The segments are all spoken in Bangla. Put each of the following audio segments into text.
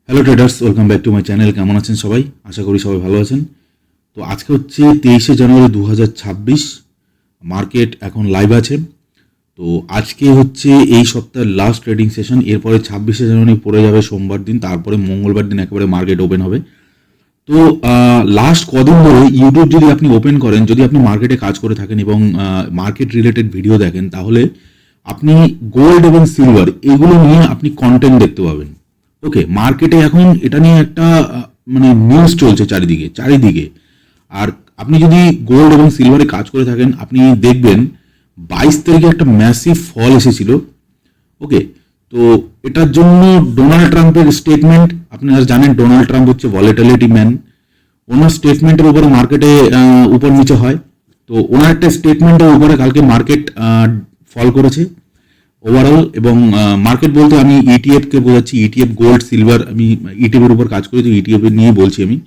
Hello traders, welcome back to my channel. কেমন আছেন সবাই? আশা করি সবাই ভালো আছেন। তো আজকে হচ্ছে 23শে জানুয়ারি 2026। মার্কেট এখন লাইভ আছে। তো আজকে হচ্ছে এই সপ্তাহের লাস্ট ট্রেডিং সেশন। এরপরে 26শে জানুয়ারি পড়ে যাবে সোমবার দিন, তারপরে মঙ্গলবার দিন একেবারে মার্কেট ওপেন হবে। তো লাস্ট কদিন ধরে ইউটিউব যদি আপনি ওপেন করেন, যদি আপনি মার্কেটে কাজ করে থাকেন এবং মার্কেট রিলেটেড ভিডিও দেখেন, তাহলে আপনি গোল্ড এবং সিলভার এগুলো নিয়ে আপনি কন্টেন্ট দেখতে পাবেন। ওকে, মার্কেটে এখন এটা নিয়ে একটা মানে নিউজ চলছে চারিদিকে। আর আপনি যদি গোল্ড এবং সিলভারে কাজ করে থাকেন, আপনি দেখবেন 22 তারিখে একটা ম্যাসিভ ফল এসেছিল। ওকে, তো এটার জন্য ডোনাল্ড ট্রাম্পের স্টেটমেন্ট, আপনারা জানেন ডোনাল্ড ট্রাম্প হচ্ছে ভলেটিলিটি ম্যান। ওনার স্টেটমেন্টের উপরে মার্কেটে উপর নিচে হয়। তো ওনার একটা স্টেটমেন্টের উপরে কালকে মার্কেট ফল করেছে ওভারঅল। এবং মার্কেট বলতে আমি ইটিএফকে বোঝাচ্ছি, ইটিএফ গোল্ড সিলভার। আমি ইটিএফের উপর কাজ করেছি, ইটিএফের নিয়ে বলছি আমি।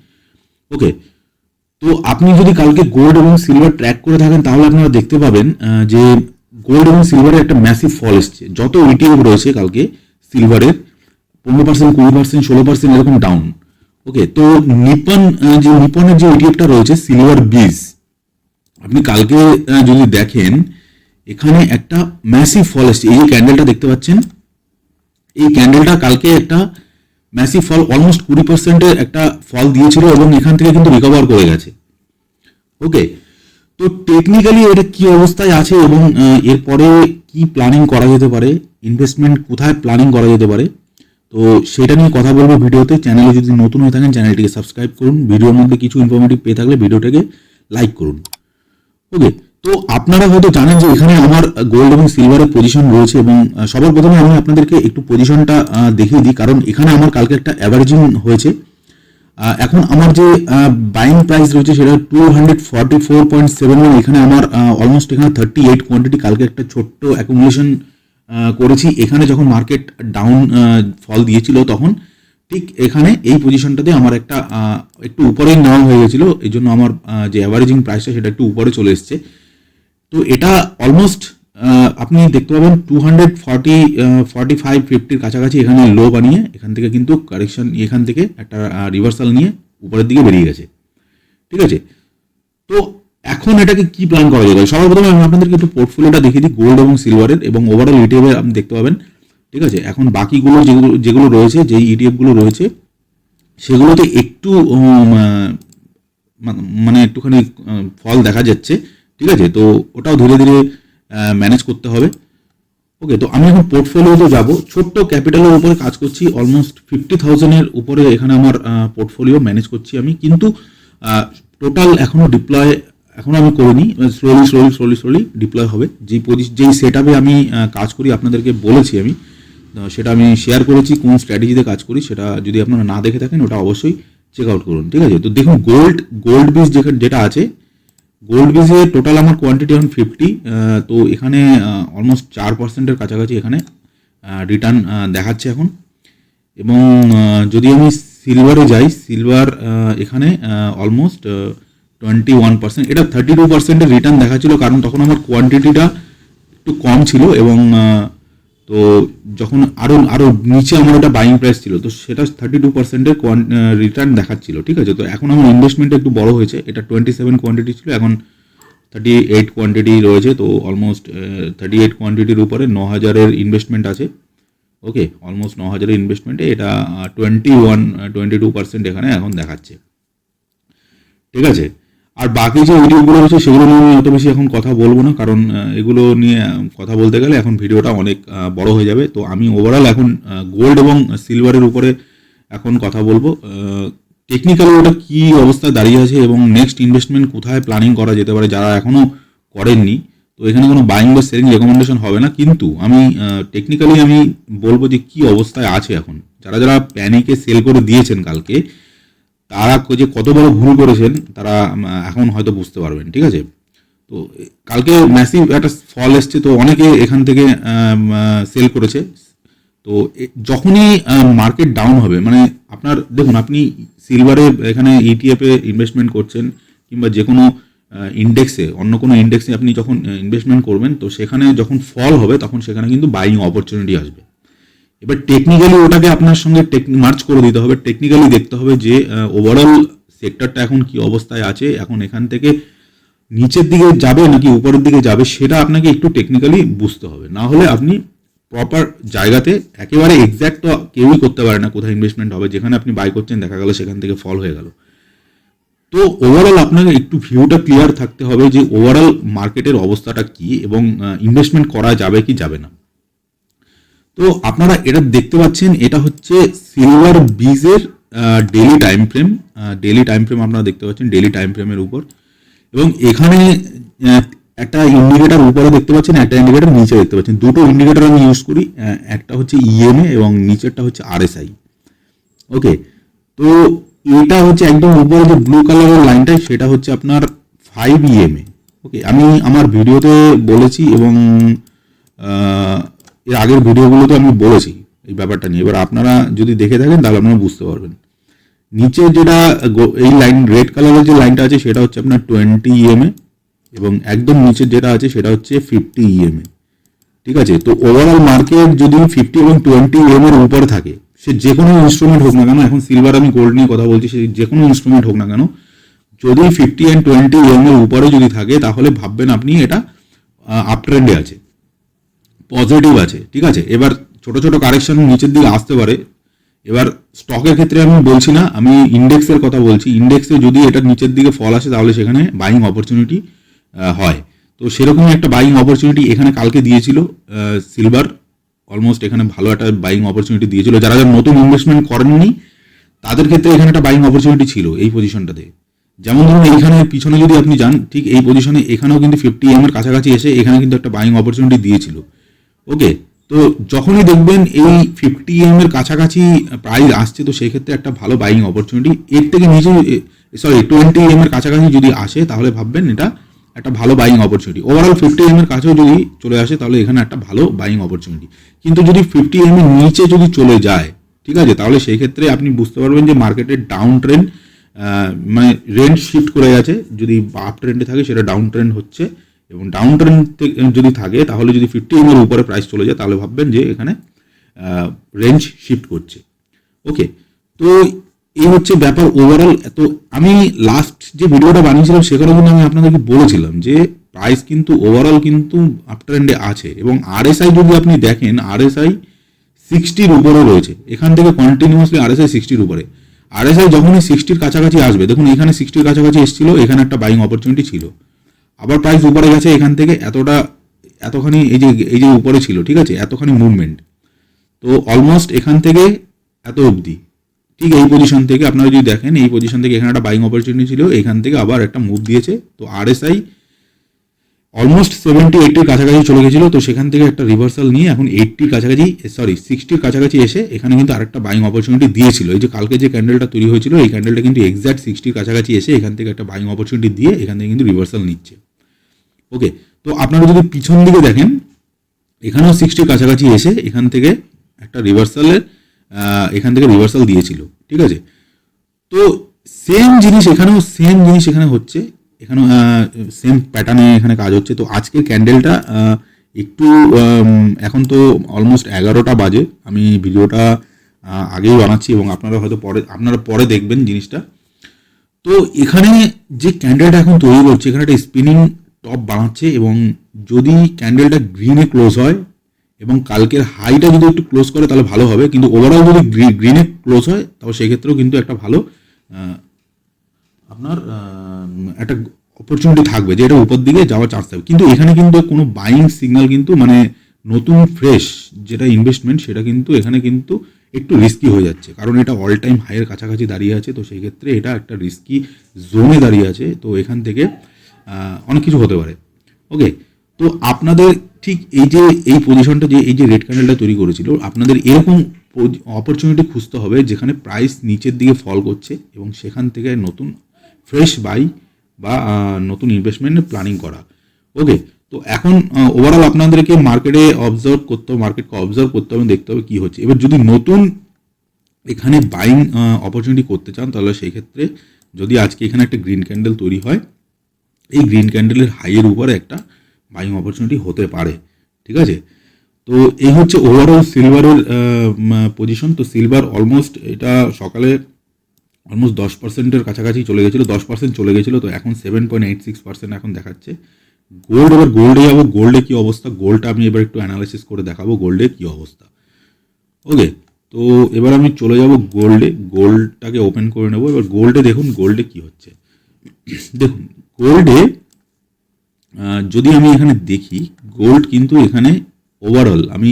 ওকে, তো আপনি যদি কালকে গোল্ড এবং সিলভার ট্র্যাক করে থাকেন, তাহলে আপনারা দেখতে পাবেন যে গোল্ড এবং সিলভারের একটা ম্যাসিভ ফল এসছে। যত ইটিএফ রয়েছে কালকে সিলভারের 15%, 20%, 16% এরকম ডাউন। ওকে, তো নিপনের যে ইটিএফটা রয়েছে সিলভার বিজ, আপনি কালকে যদি দেখেন, এখানে একটা ম্যাসিভ ফল এসছে। এই যে ক্যান্ডেলটা দেখতে পাচ্ছেন, এই ক্যান্ডেলটা কালকে একটা ম্যাসিভ ফল, অলমোস্ট 20%-এর একটা ফল দিয়েছিল এবং এখান থেকে কিন্তু রিকভার করে গেছে। ওকে, তো টেকনিক্যালি এটা কি অবস্থায় আছে এবং এরপরে কি প্ল্যানিং করা যেতে পারে, ইনভেস্টমেন্ট কোথায় প্ল্যানিং করা যেতে পারে, তো সেটা নিয়ে কথা বলবো ভিডিওতে। চ্যানেলে যদি নতুন হয়ে থাকেন, চ্যানেলটিকে সাবস্ক্রাইব করুন। ভিডিওর মধ্যে কিছু ইনফরমেটিভ পেয়ে থাকলে ভিডিওটাকে লাইক করুন। ওকে, তো আপনারা হয়তো জানেন যে এখানে আমার গোল্ড এবং সিলভারের পজিশন রয়েছে এবং সবার প্রথমে আমি আপনাদেরকে একটু পজিশনটা দেখিয়ে দিই, কারণ এখানে আমার কালকে একটা অ্যাভারেজিং হয়েছে। এখন আমার যে বাইং প্রাইস রয়েছে সেটা 244.71। এখানে আমার অলমোস্ট এখানে 38 কোয়ান্টিটি কালকে একটা ছোট্ট অ্যাকুমুলেশন করেছি। এখানে যখন মার্কেট ডাউন ফল দিয়েছিল, তখন ঠিক এখানে এই পজিশনটাতে আমার একটা একটু উপরেই নেওয়া হয়ে গেছিলো। এই জন্য আমার যে অ্যাভারেজিং প্রাইসটা সেটা একটু উপরে চলে এসছে। তো এটা অলমোস্ট আপনি দেখতে পাবেন 245-50 কাছাকাছি এখানে লো বানিয়ে এখান থেকে কিন্তু কারেকশন, এখান থেকে একটা রিভার্সাল নিয়ে উপরের দিকে বেরিয়ে গেছে। ঠিক আছে, তো এখন এটাকে কি প্ল্যান করা যায়? সবার প্রথমে আমি আপনাদেরকে একটু পোর্টফোলিওটা দেখিয়ে দিই গোল্ড এবং সিলভারের, এবং ওভারঅল ইটিএফের আপনি দেখতে পাবেন। ঠিক আছে, এখন বাকিগুলো যেগুলো রয়েছে, যেই ইটিএফগুলো রয়েছে, সেগুলোতে একটু মানে একটুখানি ফল দেখা যাচ্ছে। ঠিক আছে, তো ওটাও ধীরে ধীরে ম্যানেজ করতে হবে। ওকে, তো আমি এখন পোর্টফোলিওতে যাব। ছোট্ট ক্যাপিটালের উপরে কাজ করছি, অলমোস্ট 50,000-এর উপরে এখানে আমার পোর্টফোলিও ম্যানেজ করছি আমি। কিন্তু টোটাল এখনও ডিপ্লয় এখনও আমি করিনি। স্লোলি ডিপ্লয় হবে। যেই সেট আপে আমি কাজ করি আপনাদেরকে বলেছি আমি, সেটা আমি শেয়ার করেছি। কোন স্ট্র্যাটেজিতে কাজ করি সেটা যদি আপনারা না দেখে থাকেন, ওটা অবশ্যই চেক আউট করুন। ঠিক আছে, তো দেখুন গোল্ড বিজ যেটা আছে, গোল্ড বিজে টোটাল আমার কোয়ান্টিটি এখন 50। তো এখানে অলমোস্ট 4%-এর কাছাকাছি এখানে রিটার্ন দেখাচ্ছে এখন। এবং যদি আমি সিলভারে যাই, সিলভার এখানে অলমোস্ট 21%, এটা 32%-এর রিটার্ন দেখাচ্ছিল, কারণ তখন আমার কোয়ান্টিটিটা একটু কম ছিল। এবং তো যখন আরও নিচে আমার একটা বাইং প্রাইস ছিল, তো সেটা 32%-এর রিটার্ন দেখাচ্ছিল। ঠিক আছে, তো এখন আমার ইনভেস্টমেন্ট একটু বড় হয়েছে। এটা 27 কোয়ান্টিটি ছিল, এখন 38 কোয়ান্টিটি রয়েছে। তো অলমোস্ট 38 কোয়ান্টিটির উপরে 9,000-এর ইনভেস্টমেন্ট আছে। ওকে, অলমোস্ট 9,000-এর ইনভেস্টমেন্টে এটা 22% এখানে এখন দেখাচ্ছে। ঠিক আছে, আর বাকি যে ভিডিওগুলো রয়েছে সেগুলো নিয়ে আমি অত বেশি এখন কথা বলবো না, কারণ এগুলো নিয়ে কথা বলতে গেলে এখন ভিডিওটা অনেক বড় হয়ে যাবে। তো আমি ওভারঅল এখন গোল্ড এবং সিলভারের উপরে এখন কথা বলবো। টেকনিক্যালি ওটা কী অবস্থায় দাঁড়িয়ে আছে এবং নেক্সট ইনভেস্টমেন্ট কোথায় প্ল্যানিং করা যেতে পারে যারা এখনও করেননি। তো এখানে কোনো বাইং বা সেলিং রেকমেন্ডেশন হবে না, কিন্তু আমি টেকনিক্যালি আমি বলবো যে কী অবস্থায় আছে এখন। যারা প্যানিকে সেল করে দিয়েছেন কালকে, তারা যে কত বড় ভুল করেছেন তারা এখন হয়তো বুঝতে পারবেন। ঠিক আছে, তো কালকে ম্যাসিভ একটা ফল এসছে, তো অনেকে এখান থেকে সেল করেছে। তো যখনই মার্কেট ডাউন হবে, মানে আপনার দেখুন, আপনি সিলভারে এখানে ইটিএফে ইনভেস্টমেন্ট করছেন, কিংবা যে কোনো ইন্ডেক্সে, অন্য কোনো ইন্ডেক্সে আপনি যখন ইনভেস্টমেন্ট করবেন, তো সেখানে যখন ফল হবে তখন সেখানে কিন্তু বাইং অপরচুনিটি আসবে। এবার টেকনিক্যালি ওটাকে আপনার সঙ্গে মার্চ করে দিতে হবে, টেকনিক্যালি দেখতে হবে যে ওভারঅল সেক্টরটা এখন কি অবস্থায় আছে, এখন এখান থেকে নিচের দিকে যাবে নাকি উপরের দিকে যাবে, সেটা আপনাকে একটু টেকনিক্যালি বুঝতে হবে। না হলে আপনি প্রপার জায়গাতে একেবারে এক্স্যাক্ট তো কেউই করতে পারে না কোথায় ইনভেস্টমেন্ট হবে, যেখানে আপনি বাই করছেন দেখা গেল সেখান থেকে ফল হয়ে গেল। তো ওভারঅল আপনাকে একটু ভিউটা ক্লিয়ার থাকতে হবে যে ওভারঅল মার্কেটের অবস্থাটা কি এবং ইনভেস্টমেন্ট করা যাবে কি যাবে না। তো আপনারা এটা দেখতে পাচ্ছেন, এটা হচ্ছে সিলভার বীজের ডেলি টাইম ফ্রেম আপনারা দেখতে পাচ্ছেন ডেলি টাইম ফ্রেমের উপর। এবং এখানে একটা ইন্ডিকেটার উপরে দেখতে পাচ্ছেন, একটা ইন্ডিকেটার নিচে দেখতে পাচ্ছেন। দুটো ইন্ডিকেটার আমি ইউজ করি, একটা হচ্ছে ইএমএ এবং নিচেরটা হচ্ছে আরএসআই। ওকে, তো এটা হচ্ছে একদম উপরে যে ব্লু কালারের লাইনটা, সেটা হচ্ছে আপনার 5 ইএমএ। ওকে, আমি আমার ভিডিওতে বলেছি এবং এর আগের ভিডিওগুলোতে আমি বলেছি এই ব্যাপারটা নিয়ে। এবার আপনারা যদি দেখে থাকেন তাহলে আপনারা বুঝতে পারবেন। নিচে যেটা এই লাইন রেড কালারের যে লাইনটা আছে সেটা হচ্ছে আপনার 20 ইএমএ এবং একদম নিচে যেটা আছে সেটা হচ্ছে 50 ইএমএ। ঠিক আছে, তো ওভারঅল মার্কেট যদি 50 এবং 20 ইএমএর উপরে থাকে, সে যে কোনো ইনস্ট্রুমেন্ট হোক না কেন, এখন সিলভার আমি গোল্ড নিয়ে কথা বলছি, সে যে কোনো ইনস্ট্রুমেন্ট হোক না কেন, যদি 50 অ্যান্ড 20 ইএমএর উপরে যদি থাকে তাহলে ভাববেন আপনি এটা আপ ট্রেন্ডে আছে, পজিটিভ আছে। ঠিক আছে, এবার ছোট ছোট কারেকশন নিচের দিকে আসতে পারে। এবার স্টকের ক্ষেত্রে আমি বলছি না, আমি ইন্ডেক্সের কথা বলছি। ইন্ডেক্সে যদি এটা নিচের দিকে ফল আসে তাহলে সেখানে বাইং অপরচুনিটি হয়। তো সেরকমই একটা বাইং অপরচুনিটি এখানে কালকে দিয়েছিল সিলভার, অলমোস্ট এখানে ভালো একটা বাইং অপরচুনিটি দিয়েছিল। যারা যারা নতুন ইনভেস্টমেন্ট করেননি তাদের ক্ষেত্রে এখানে একটা বাইং অপরচুনিটি ছিল এই পজিশনটাতে। যেমন ধরুন এইখানে পিছনে যদি আপনি যান, ঠিক এই পজিশনে এখানেও কিন্তু 50 এর কাছাকাছি এসে এখানে কিন্তু একটা বাইং অপরচুনিটি দিয়েছিল। ওকে, তো যখনই দেখবেন এই 50 এর কাছাকাছি প্রাইস আসছে, তো সেই ক্ষেত্রে একটা ভালো বাইং অপরচুনিটি। এর থেকে নিচে 20 এর কাছাকাছি যদি আসে তাহলে ভাববেন এটা একটা ভালো বাইং অপরচুনিটি। ওভারঅল 50 এর কাছেও যদি চলে আসে তাহলে এখানে একটা ভালো বাইং অপরচুনিটি। কিন্তু যদি 50 এর নিচে যদি চলে যায়, ঠিক আছে, তাহলে সেই ক্ষেত্রে আপনি বুঝতে পারবেন যে মার্কেটের ডাউন ট্রেন্ড, মানে রেঞ্জ শিফট করে গেছে। যদি আপ ট্রেন্ডে থাকে সেটা ডাউন ট্রেন্ড হচ্ছে, এবং ডাউন ট্রেন্ড যদি থাকে তাহলে যদি 50 এর উপরে প্রাইস চলে যায় তাহলে ভাববেন যে এখানে রেঞ্জ শিফট করছে। ওকে, তো এই হচ্ছে ব্যাপার ওভারঅল। তো আমি লাস্ট যে ভিডিওটা বানিয়েছিলাম সেখানে কিন্তু আমি আপনাদেরকে বলেছিলাম যে প্রাইস কিন্তু ওভারঅল কিন্তু আপ ট্রেন্ডে আছে। এবং আরএসআই যদি আপনি দেখেন, আরএসআই 60-র উপরে রয়েছে। এখান থেকে কন্টিনিউয়াসলি আরএসআই 60-র উপরে। আরএসআই যখনই 60-র কাছাকাছি আসবে, দেখুন এখানে 60-র কাছাকাছি এসেছিল, এখানে একটা বাইং অপরচুনিটি ছিল। আবার প্রাইস উপরে গেছে এখান থেকে এতখানি এই যে উপরে ছিল, ঠিক আছে, এতখানি মুভমেন্ট। তো অলমোস্ট এখান থেকে এত অবধি, ঠিক এই পজিশন থেকে আপনারা যদি দেখেন, এই পজিশন থেকে এখানে একটা বাইং অপরচুনিটি ছিল, এখান থেকে আবার একটা মুভ দিয়েছে। তো আরএসআই অলমোস্ট 70-80-র কাছাকাছি চলে গেছিলো, তো সেখান থেকে একটা রিভার্সাল নিয়ে এখন 60-র কাছাকাছি এসে এখানে কিন্তু আরেকটা বাইং অপরচুনিটি দিয়েছিল। এই যে কালকে যে ক্যান্ডেলটা তৈরি হয়েছিল, এই ক্যান্ডেলটা কিন্তু এক্স্যাক্ট 60-র কাছাকাছি এসে এখান থেকে একটা বাইং অপরচুনিটি দিয়ে এখান থেকে কিন্তু রিভার্সাল নিচ্ছে। ওকে, তো আপনারা যদি পিছন দিকে দেখেন, এখানেও 60-র কাছাকাছি এসে এখান থেকে একটা রিভার্সাল দিয়েছিল। ঠিক আছে, তো সেম জিনিস এখানে হচ্ছে, এখানেও সেম প্যাটার্নে এখানে কাজ হচ্ছে। তো আজকের ক্যান্ডেলটা একটু এখন তো অলমোস্ট 11টা বাজে, আমি ভিডিওটা আগেই বানাচ্ছি এবং আপনারা পরে দেখবেন জিনিসটা। তো এখানে যে ক্যান্ডেলটা এখন তৈরি করছে, এখানে একটা স্পিনিং টপ বানাচ্ছে, এবং যদি ক্যান্ডেলটা গ্রিনে ক্লোজ হয় এবং কালকের হাইটা যদি একটু ক্লোজ করে তাহলে ভালো হবে। কিন্তু ওভারঅল যদি গ্রিনে ক্লোজ হয় তাহলে সেক্ষেত্রেও কিন্তু একটা ভালো আপনার একটা অপরচুনিটি থাকবে যে এটা উপর দিকে যাওয়ার চান্স থাকবে। কিন্তু এখানে কিন্তু কোনো বাইং সিগন্যাল কিন্তু, মানে নতুন ফ্রেশ যেটা ইনভেস্টমেন্ট, সেটা কিন্তু এখানে কিন্তু একটু রিস্কি হয়ে যাচ্ছে, কারণ এটা অল টাইম হাইয়ের কাছাকাছি দাঁড়িয়ে আছে। তো সেই ক্ষেত্রে এটা একটা রিস্কি জোনে দাঁড়িয়ে আছে। তো এখান থেকে অনেক কিছু হতে পারে। ওকে, তো আপনাদের ঠিক এই পজিশনটা এই যে রেড ক্যান্ডেলটা তৈরি করেছিল, আপনাদের এরকম অপরচুনিটি খুঁজতে হবে যেখানে প্রাইস নিচের দিকে ফল করছে এবং সেখান থেকে নতুন ফ্রেশ বাই বা নতুন ইনভেস্টমেন্টের প্ল্যানিং করা। ওকে, তো এখন ওভারঅল আপনাদেরকে মার্কেটকে অবজার্ভ করতে হবে, দেখতে হবে কী হচ্ছে। এবার যদি নতুন এখানে বাইং অপরচুনিটি করতে চান তাহলে সেই ক্ষেত্রে যদি আজকে এখানে একটা গ্রিন ক্যান্ডেল তৈরি হয়, এই গ্রিন ক্যান্ডেলের হাইয়ের উপরে একটা বাইং অপরচুনিটি হতে পারে। ঠিক আছে, তো তো এই হচ্ছে ওভারঅল সিলভারের পজিশন। তো সিলভার অলমোস্ট এটা সকালে অলমোস্ট 10%-এর কাছাকাছি চলে গেছিলো, 10% চলে গেছিলো, তো এখন 7.86% এখন দেখাচ্ছে। গোল্ড, এবার গোল্ডে যাবো, গোল্ডে কী অবস্থা, গোল্ডটা আমি এবার একটু অ্যানালাইসিস করে দেখাবো গোল্ডে কী অবস্থা। ওকে, তো এবার আমি চলে যাব গোল্ডে, গোল্ডটাকে ওপেন করে নেবো। এবার গোল্ডে দেখুন গোল্ডে কী হচ্ছে। দেখুন গোল্ডে যদি আমি এখানে দেখি, গোল্ড কিন্তু এখানে ওভারঅল আমি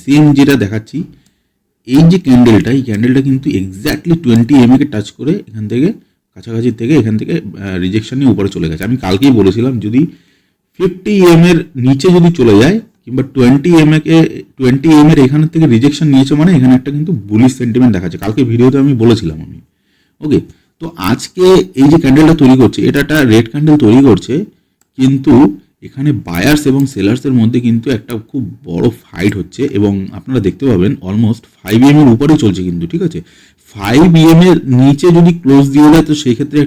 সেম যেটা দেখাচ্ছি, এই যে ক্যান্ডেলটা, এই ক্যান্ডেলটা কিন্তু এক্স্যাক্টলি 20 কে টাচ করে এখান থেকে কাছাকাছি থেকে এখান থেকে রিজেকশন নিয়ে উপরে চলে গেছে। আমি কালকেই বলেছিলাম যদি 50 এর নিচে যদি চলে যায় কিংবা 20 এর এখান থেকে রিজেকশন নিয়েছে, মানে এখানে একটা কিন্তু বুলিশ সেন্টিমেন্ট দেখাচ্ছে। কালকে ভিডিওতে আমি বলেছিলাম আমি। ওকে, তো আজকে এই যে ক্যান্ডেলটা তৈরি করছে, এটা একটা রেড ক্যান্ডেল তৈরি করছে, কিন্তু এখানে বায়ার্স এবং সেলার্সের মধ্যে কিন্তু একটা খুব বড় ফাইট হচ্ছে এবং আপনারা দেখতে পাবেন অলমোস্ট 5 এর উপরে চলছে কিন্তু, ঠিক আছে। 5 এর নিচে যদি ক্লোজ দিয়ে দেয় তো সেই ক্ষেত্রে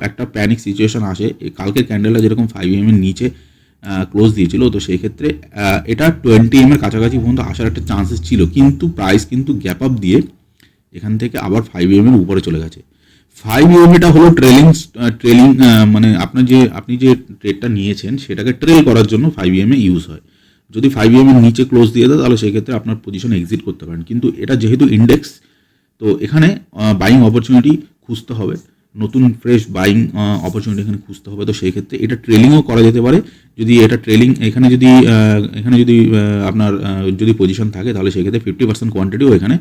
একটা প্যানিক সিচুয়েশন আসে। কালকের ক্যান্ডেলটা যেরকম 5 এর নিচে ক্লোজ দিয়েছিল, তো সেই ক্ষেত্রে এটা 20 এর কাছাকাছি পর্যন্ত আসার একটা চান্সেস ছিল, কিন্তু প্রাইস কিন্তু গ্যাপ আপ দিয়ে এখান থেকে আবার 5 এর উপরে চলে গেছে। 5 এটা হলো ট্রেলিং, মানে আপনি যে ট্রেডটা নিয়েছেন সেটাকে ট্রেল করার জন্য 5 ইউজ হয়। যদি 5 এর নিচে ক্লোজ দিয়ে দেয় তাহলে সেই ক্ষেত্রে আপনার পজিশন এক্সিট করতে পারেন, কিন্তু এটা যেহেতু ইন্ডেক্স, তো এখানে বাইং অপরচুনিটি খুঁজতে হবে, নতুন ফ্রেশ বাইং অপরচুনিটি এখানে খুঁজতে হবে। তো সেই ক্ষেত্রে এটা ট্রেলিংও করা যেতে পারে। যদি এটা ট্রেলিং এখানে যদি আপনার যদি পজিশন থাকে তাহলে সেই ক্ষেত্রে 50% কোয়ান্টিটিও এখানে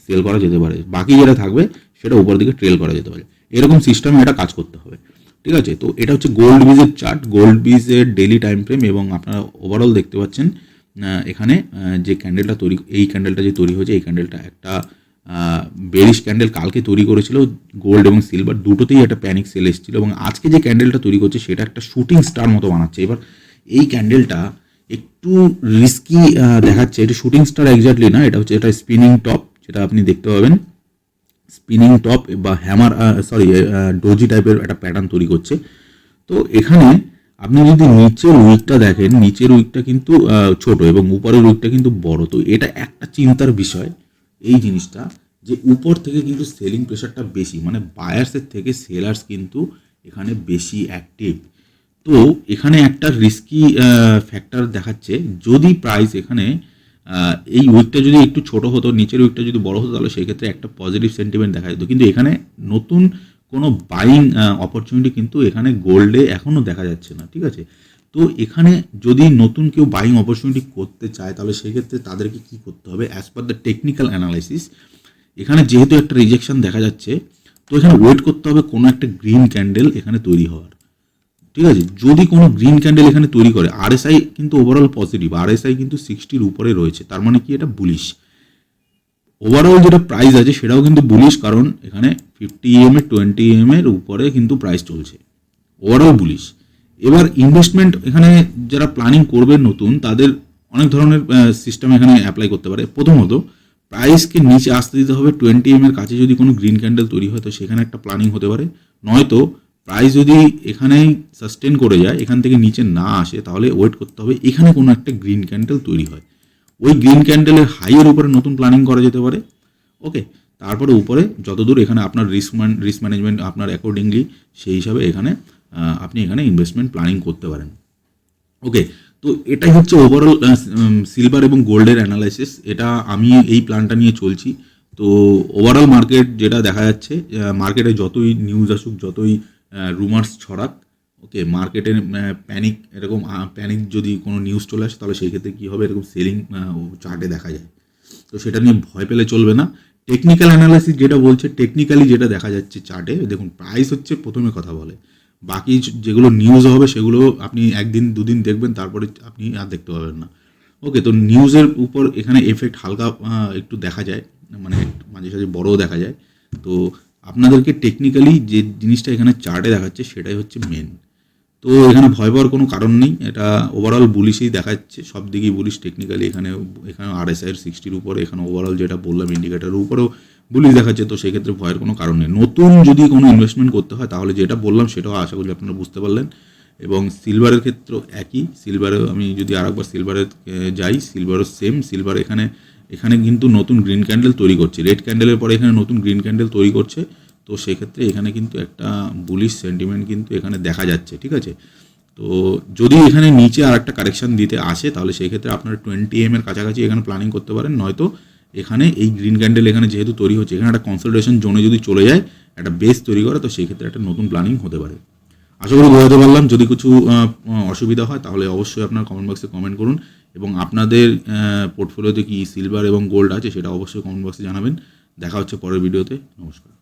সেল করা যেতে পারে, বাকি যেটা থাকবে সেটা উপর দিকে ট্রেল করা যেতে পারে। এরকম সিস্টেমে এটা কাজ করতে হবে, ঠিক আছে। তো এটা হচ্ছে গোল্ড বিজের চার্ট, গোল্ড বিজের ডেলি টাইম ফ্রেম, এবং আপনারা ওভারঅল দেখতে পাচ্ছেন এখানে যে ক্যান্ডেলটা তৈরি, এই ক্যান্ডেলটা যে তৈরি হয়েছে, এই ক্যান্ডেলটা একটা বেরিশ ক্যান্ডেল কালকে তৈরি করেছিল গোল্ড এবং সিলভার দুটোতেই একটা প্যানিক সেল এসেছিল, এবং আজকে যে ক্যান্ডেলটা তৈরি করছে সেটা একটা শুটিং স্টার মতো বানাচ্ছে। এবার এই ক্যান্ডেলটা একটু রিস্কি দেখাচ্ছে, এটা শুটিং স্টার এক্স্যাক্টলি না, এটা স্পিনিং টপ, যেটা আপনি দেখতে পাবেন স্পিনিং টপ বা হ্যামার ডোজি টাইপের একটা প্যাটার্ন তৈরি করছে। তো এখানে আপনি যদি নিচের উইকটা দেখেন, নিচের উইকটা কিন্তু ছোট এবং উপরের উইকটা কিন্তু বড়। তো এটা একটা চিন্তার বিষয় এই জিনিসটা, যে উপর থেকে কিন্তু সেলিং প্রেশারটা বেশি, মানে বায়ার্সের থেকে সেলার্স কিন্তু এখানে বেশি অ্যাক্টিভ। তো এখানে একটা রিস্কি ফ্যাক্টর দেখাচ্ছে, যদি প্রাইস এখানে এই উইকটা যদি একটু ছোট হতো, নিচের উইকটা যদি বড় হতো, তাহলে সেই ক্ষেত্রে একটা পজিটিভ সেন্টিমেন্ট দেখা যেত, কিন্তু এখানে নতুন কোনো বাইং অপরচুনিটি কিন্তু এখানে গোল্ডে এখনও দেখা যাচ্ছে না, ঠিক আছে। তো এখানে যদি নতুন কেউ বাইং অপরচুনিটি করতে চায় তাহলে সেই ক্ষেত্রে তাদেরকে কী করতে হবে, as per the technical analysis, এখানে যেহেতু একটা রিজেকশন দেখা যাচ্ছে, তো এখানে ওয়েট করতে হবে কোনো একটা গ্রিন ক্যান্ডেল এখানে তৈরি হওয়ার, ঠিক আছে। যদি কোনো গ্রিন ক্যান্ডেল এখানে তৈরি করে, আরএসআই কিন্তু ওভারঅল পজিটিভ, আরএসআই কিন্তু 60-র উপরে রয়েছে, তার মানে কি এটা বুলিশ। ওভারঅল যেটা প্রাইস আছে সেটাও কিন্তু বুলিশ, কারণ এখানে 50 20 এর উপরে কিন্তু প্রাইস চলছে, ওভারঅল বুলিশ। এবার ইনভেস্টমেন্ট এখানে যারা প্ল্যানিং করবে নতুন, তাদের অনেক ধরনের সিস্টেম এখানে অ্যাপ্লাই করতে পারে। প্রথমত প্রাইসকে নিচে আসতে দিতে হবে, 20 এর কাছে যদি কোনো গ্রিন ক্যান্ডেল তৈরি হয় তো সেখানে একটা প্ল্যানিং হতে পারে, নয়তো প্রাইস যদি এখানেই সাস্টেন করে যায়, এখান থেকে নিচে না আসে, তাহলে ওয়েট করতে হবে এখানে কোনো একটা গ্রিন ক্যান্ডেল তৈরি হয়, ওই গ্রিন ক্যান্ডেলের হাইয়ের উপরে নতুন প্ল্যানিং করা যেতে পারে। ওকে, তারপরে উপরে যতদূর এখানে আপনার রিস্ক ম্যানেজমেন্ট আপনার অ্যাকর্ডিংলি সেই হিসাবে এখানে আপনি এখানে ইনভেস্টমেন্ট প্ল্যানিং করতে পারেন। ওকে, তো এটাই হচ্ছে ওভারঅল সিলভার এবং গোল্ডের অ্যানালাইসিস। এটা আমি এই প্ল্যানটা নিয়ে চলছি। তো ওভারঅল মার্কেট যেটা দেখা যাচ্ছে, মার্কেটে যতই নিউজ আসুক, যতই রুমার্স ছড়াক, ওকে, মার্কেটে প্যানিক যদি কোনো নিউজ চলে আসে তাহলে সেই ক্ষেত্রে কী হবে, এরকম সেলিং চার্টে দেখা যায়। তো সেটা নিয়ে ভয় পেলে চলবে না। টেকনিক্যাল অ্যানালাইসিস যেটা বলছে, টেকনিক্যালি যেটা দেখা যাচ্ছে চার্টে, দেখুন প্রাইস হচ্ছে প্রথমে কথা বলে, বাকি যেগুলো নিউজ হবে সেগুলো আপনি একদিন দুদিন দেখবেন, তারপরে আপনি আর দেখতে পাবেন না। ওকে, তো নিউজের উপর এখানে এফেক্ট হালকা একটু দেখা যায়, মানে মাঝে সাঝে বড়ও দেখা যায়। তো আপনাদেরকে টেকনিক্যালি যে জিনিসটা এখানে চার্টে দেখাচ্ছে সেটাই হচ্ছে মেন। তো এখানে ভয় পাওয়ার কোনো কারণ নেই, এটা ওভারঅল বুলিশই দেখাচ্ছে, সব দিকেই বুলিশ। টেকনিক্যালি এখানে আরএসআইয়ের 60-র উপরে, এখানে ওভারঅল যেটা বললাম ইন্ডিকেটারের উপরেও বুলিশ দেখাচ্ছে, তো সেক্ষেত্রে ভয়ের কোনো কারণ নেই। নতুন যদি কোনো ইনভেস্টমেন্ট করতে হয় তাহলে যেটা বললাম সেটাও আশা করি আপনারা বুঝতে পারলেন। এবং সিলভারের ক্ষেত্রেও একই। সিলভারেও আমি যদি আরেকবার সিলভারে যাই, সিলভারও সেম। সিলভার এখানে কিন্তু নতুন গ্রিন ক্যান্ডেল তৈরি করছে, রেড ক্যান্ডেলের পরে এখানে নতুন গ্রিন ক্যান্ডেল তৈরি করছে। তো সেক্ষেত্রে এখানে কিন্তু একটা বুলিশ সেন্টিমেন্ট কিন্তু এখানে দেখা যাচ্ছে, ঠিক আছে। তো যদি এখানে নিচে আর একটা কারেকশান দিতে আসে তাহলে সেই ক্ষেত্রে আপনারা 20 এর কাছাকাছি এখানে প্ল্যানিং করতে পারেন, নয়তো এখানে এই গ্রিন ক্যান্ডেল এখানে যেহেতু তৈরি হচ্ছে, এখানে একটা কনসলটেশন জোনে যদি চলে যায়, একটা বেস তৈরি করে, তো সেই ক্ষেত্রে একটা নতুন প্ল্যানিং হতে পারে। আশা করি বোঝাতে পারলাম। যদি কিছু অসুবিধা হয় তাহলে অবশ্যই আপনার কমেন্ট বক্সে কমেন্ট করুন, এবং আপনাদের পোর্টফোলিওতে কি সিলভার এবং গোল্ড আছে সেটা অবশ্যই কমেন্ট বক্সে জানাবেন। দেখা হচ্ছে পরের ভিডিওতে। নমস্কার।